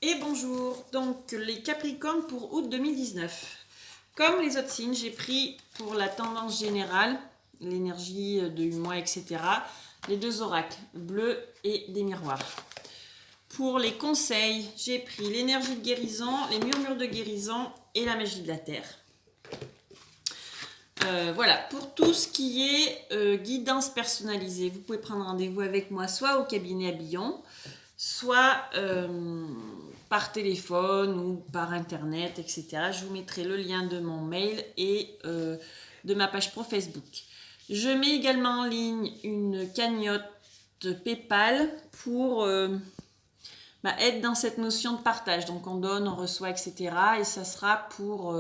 Et bonjour, donc les Capricornes pour août 2019. Comme les autres signes, j'ai pris pour la tendance générale, l'énergie du mois, etc., les deux oracles, bleu et des miroirs. Pour les conseils, j'ai pris l'énergie de guérison, les murmures de guérison et la magie de la terre. Voilà, pour tout ce qui est guidance personnalisée, vous pouvez prendre rendez-vous avec moi soit au cabinet à Billon, soit par téléphone ou par internet, etc. Je vous mettrai le lien de mon mail et de ma page pro Facebook. Je mets également en ligne une cagnotte PayPal pour être dans cette notion de partage. Donc on donne, on reçoit, etc. Et ça sera pour...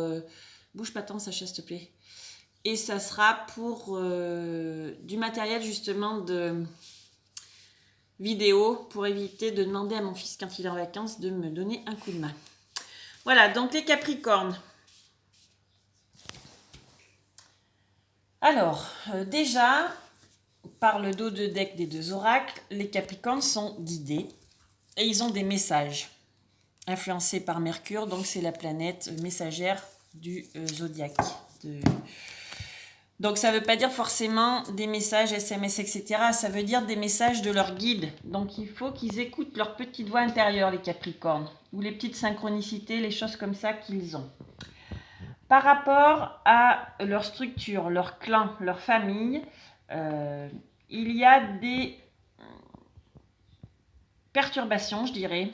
bouge pas tant, Sacha, s'il te plaît. Et ça sera pour du matériel justement de vidéo pour éviter de demander à mon fils quand il est en vacances de me donner un coup de main. Voilà, donc les Capricornes. Alors, déjà, par le dos de deck des deux oracles, les Capricornes sont guidés et ils ont des messages influencés par Mercure, donc c'est la planète messagère du zodiaque. Donc ça ne veut pas dire forcément des messages SMS, etc. Ça veut dire des messages de leur guide. Donc il faut qu'ils écoutent leur petite voix intérieure, les Capricornes, ou les petites synchronicités, les choses comme ça qu'ils ont. Par rapport à leur structure, leur clan, leur famille, il y a des perturbations, je dirais,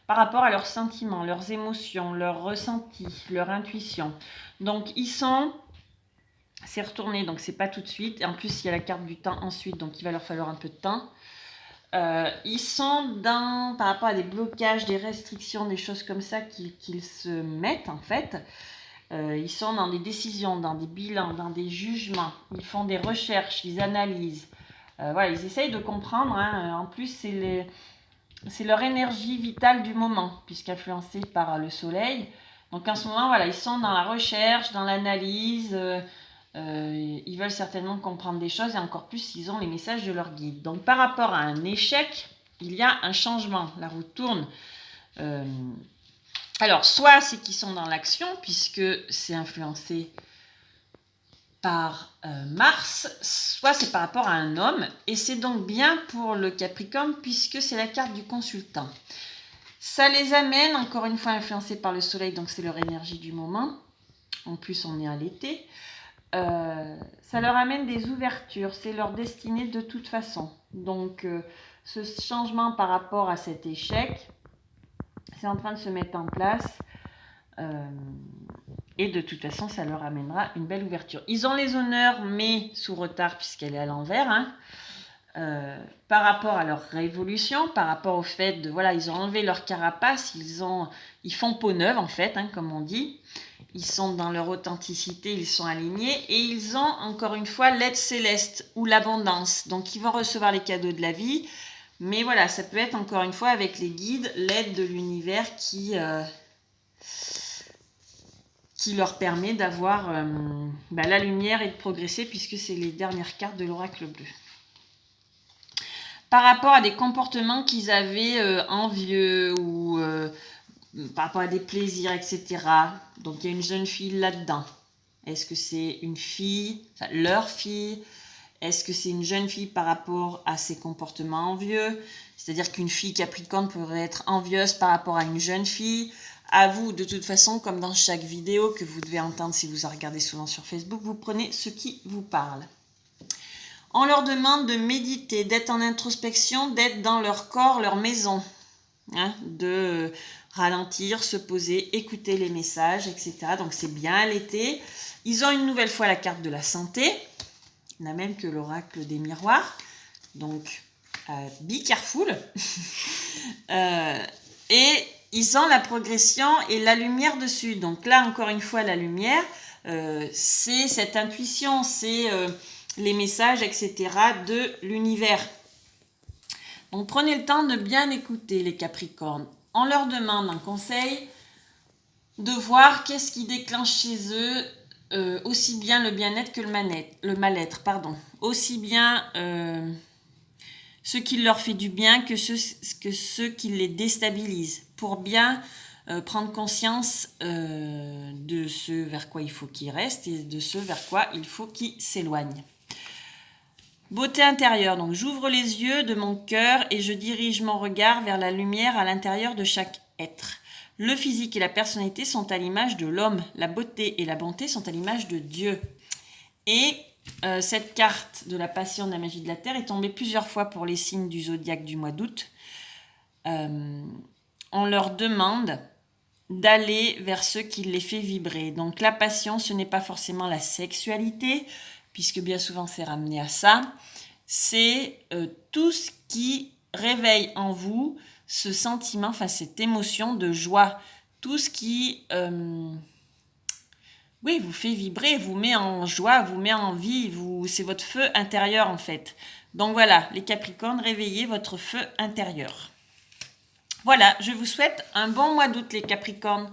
par rapport à leurs sentiments, leurs émotions, leurs ressentis, leur intuition. Donc ils sont... C'est retourné, donc c'est pas tout de suite. Et en plus, il y a la carte du temps ensuite, donc il va leur falloir un peu de temps. Ils sont par rapport à des blocages, des restrictions, des choses comme ça qu'ils se mettent en fait. Ils sont dans des décisions, dans des bilans, dans des jugements. Ils font des recherches, ils analysent. Voilà, ils essayent de comprendre. En plus, c'est leur énergie vitale du moment, puisqu'influencée par le soleil. Donc en ce moment, voilà, ils sont dans la recherche, dans l'analyse. Ils veulent certainement comprendre des choses et encore plus s'ils ont les messages de leur guide. Donc par rapport à un échec, il y a un changement. La roue tourne. Alors soit c'est qu'ils sont dans l'action puisque c'est influencé par Mars, soit c'est par rapport à un homme et c'est donc bien pour le Capricorne puisque c'est la carte du consultant. Ça les amène, encore une fois influencés par le soleil, donc c'est leur énergie du moment. En plus on est à l'été. Ça leur amène des ouvertures, c'est leur destinée de toute façon. Donc ce changement par rapport à cet échec, c'est en train de se mettre en place et de toute façon ça leur amènera une belle ouverture. Ils ont les honneurs mais sous retard puisqu'elle est à l'envers. Par rapport à leur révolution, par rapport au fait de voilà, ils ont enlevé leur carapace, ils font peau neuve en fait, comme on dit. Ils sont dans leur authenticité, ils sont alignés et ils ont encore une fois l'aide céleste ou l'abondance. Donc ils vont recevoir les cadeaux de la vie, mais voilà, ça peut être encore une fois avec les guides, l'aide de l'univers qui leur permet d'avoir la lumière et de progresser puisque c'est les dernières cartes de l'oracle bleu. Par rapport à des comportements qu'ils avaient envieux ou par rapport à des plaisirs, etc. Donc il y a une jeune fille là-dedans. Est-ce que c'est une fille, leur fille? Est-ce que c'est une jeune fille par rapport à ses comportements envieux? C'est-à-dire qu'une fille Capricorne pourrait être envieuse par rapport à une jeune fille. À vous, de toute façon, comme dans chaque vidéo que vous devez entendre si vous en regardez souvent sur Facebook, vous prenez ce qui vous parle. On leur demande de méditer, d'être en introspection, d'être dans leur corps, leur maison, de ralentir, se poser, écouter les messages, etc. Donc c'est bien l'été. Ils ont une nouvelle fois la carte de la santé, la même que l'oracle des miroirs. Donc be careful. Et ils ont la progression et la lumière dessus. Donc là, encore une fois, la lumière, c'est cette intuition, c'est les messages, etc. de l'univers. Donc prenez le temps de bien écouter les Capricornes. On leur demande un conseil de voir qu'est-ce qui déclenche chez eux aussi bien le bien-être que le mal-être. Aussi bien ce qui leur fait du bien que ce qui les déstabilise, pour bien prendre conscience de ce vers quoi il faut qu'ils restent et de ce vers quoi il faut qu'ils s'éloignent. Beauté intérieure, donc j'ouvre les yeux de mon cœur et je dirige mon regard vers la lumière à l'intérieur de chaque être. Le physique et la personnalité sont à l'image de l'homme, la beauté et la bonté sont à l'image de Dieu. Et cette carte de la passion de la magie de la Terre est tombée plusieurs fois pour les signes du zodiaque du mois d'août. On leur demande d'aller vers ce qui les fait vibrer. Donc la passion, ce n'est pas forcément la sexualité, puisque bien souvent c'est ramené à ça. C'est tout ce qui réveille en vous ce sentiment, enfin cette émotion de joie. Tout ce qui vous fait vibrer, vous met en joie, vous met en vie, c'est votre feu intérieur en fait. Donc voilà, les Capricornes, réveillez votre feu intérieur. Voilà, je vous souhaite un bon mois d'août les Capricornes.